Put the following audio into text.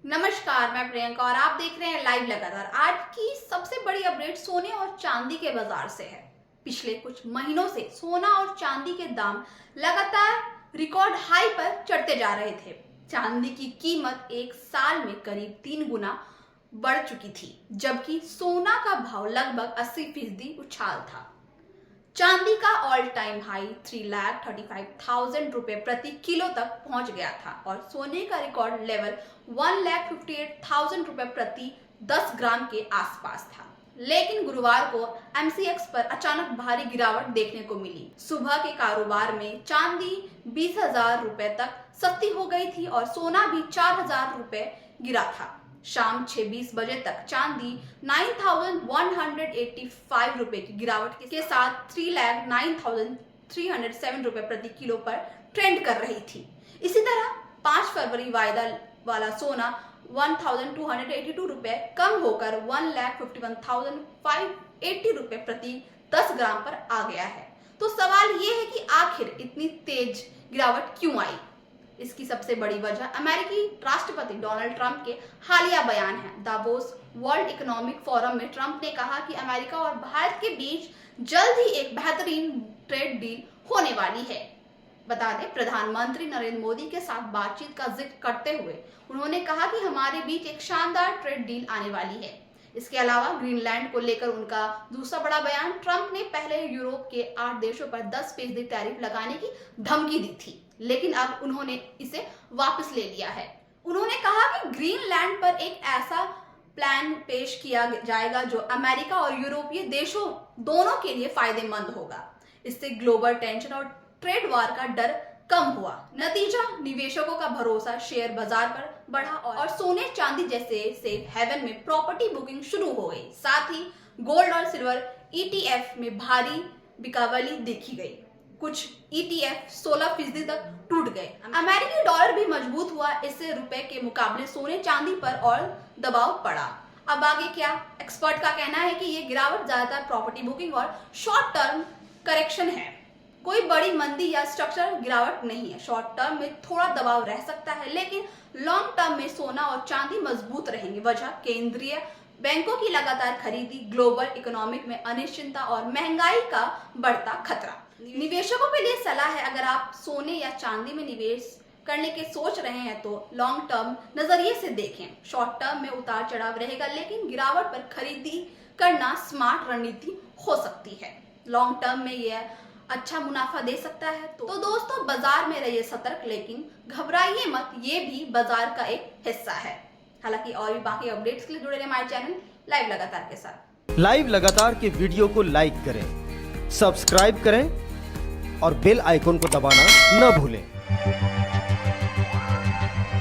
नमस्कार, मैं प्रियंका और आप देख रहे हैं लाइव लगातार। आज की सबसे बड़ी अपडेट सोने और चांदी के बाजार से है। पिछले कुछ महीनों से सोना और चांदी के दाम लगातार रिकॉर्ड हाई पर चढ़ते जा रहे थे। चांदी की कीमत एक साल में करीब 3 गुना बढ़ चुकी थी, जबकि सोना का भाव लगभग 80% उछाल था। चांदी का ऑल टाइम हाई 3,35,000 रुपए प्रति किलो तक पहुंच गया था और सोने का रिकॉर्ड लेवल 1,58,000 रुपए प्रति 10 ग्राम के आसपास था। लेकिन गुरुवार को एमसीएक्स पर अचानक भारी गिरावट देखने को मिली। सुबह के कारोबार में चांदी 20,000 रुपए तक सस्ती हो गई थी और सोना भी 4,000 रुपए गिरा था। शाम 6:20 बजे तक चांदी 9,185 रुपए की गिरावट के साथ 3,09,307 रुपए प्रति किलो पर ट्रेंड कर रही थी। इसी तरह 5 फरवरी वायदा वाला सोना 1,282 रुपए कम होकर 1,51,580 रुपए प्रति 10 ग्राम पर आ गया है। तो सवाल ये है कि आखिर इतनी तेज गिरावट क्यों आई? इसकी सबसे बड़ी वजह अमेरिकी राष्ट्रपति डोनाल्ड ट्रंप के हालिया बयान है। दावोस वर्ल्ड इकोनॉमिक फोरम में ट्रंप ने कहा कि अमेरिका और भारत के बीच जल्द ही एक बेहतरीन ट्रेड डील होने वाली है। बता दें, प्रधानमंत्री नरेंद्र मोदी के साथ बातचीत का जिक्र करते हुए उन्होंने कहा कि हमारे बीच एक शानदार ट्रेड डील आने वाली है। इसके अलावा ग्रीनलैंड को लेकर उनका दूसरा बड़ा बयान। ट्रंप ने पहले यूरोप के 8 देशों पर 10% टैरिफ लगाने की धमकी दी थी, लेकिन अब उन्होंने इसे वापस ले लिया है। उन्होंने कहा कि ग्रीनलैंड पर एक ऐसा प्लान पेश किया जाएगा जो अमेरिका और यूरोपीय देशों दोनों के लिए फायदेमंद होगा। इससे ग्लोबल टेंशन और ट्रेड वार का डर कम हुआ। नतीजा, निवेशकों का भरोसा शेयर बाजार पर बढ़ा और सोने चांदी जैसे सेफ हेवन में प्रॉपर्टी बुकिंग शुरू हो गई। साथ ही गोल्ड और सिल्वर ईटीएफ में भारी बिकावली देखी गई। कुछ ईटीएफ 16% तक टूट गए। अमेरिकी डॉलर भी मजबूत हुआ। इससे रुपए के मुकाबले सोने चांदी पर और दबाव पड़ा। अब आगे क्या? एक्सपर्ट का कहना है कि ये गिरावट ज्यादातर प्रॉपर्टी बुकिंग और शॉर्ट टर्म करेक्शन है। कोई बड़ी मंदी या स्ट्रक्चरल गिरावट नहीं है। शॉर्ट टर्म में थोड़ा दबाव रह सकता है, लेकिन लॉन्ग टर्म में सोना और चांदी मजबूत रहेंगे। वजह केंद्रीय बैंकों की लगातार खरीदी, ग्लोबल इकोनॉमिक में अनिश्चितता और महंगाई का बढ़ता खतरा। निवेशकों के लिए सलाह है, अगर आप सोने या चांदी में निवेश करने के सोच रहे हैं तो लॉन्ग टर्म नजरिए से देखें। शॉर्ट टर्म में उतार चढ़ाव रहेगा, लेकिन गिरावट पर खरीदी करना स्मार्ट रणनीति हो सकती है। लॉन्ग टर्म में यह अच्छा मुनाफा दे सकता है। तो दोस्तों, बाजार में रहिए सतर्क, लेकिन घबराइए मत, ये भी बाजार का एक हिस्सा है। हालांकि और भी बाकी अपडेट्स के लिए जुड़े रहे हमारे चैनल लाइव लगातार के साथ। लाइव लगातार के वीडियो को लाइक करें, सब्सक्राइब करें और बेल आइकन को दबाना न भूलें।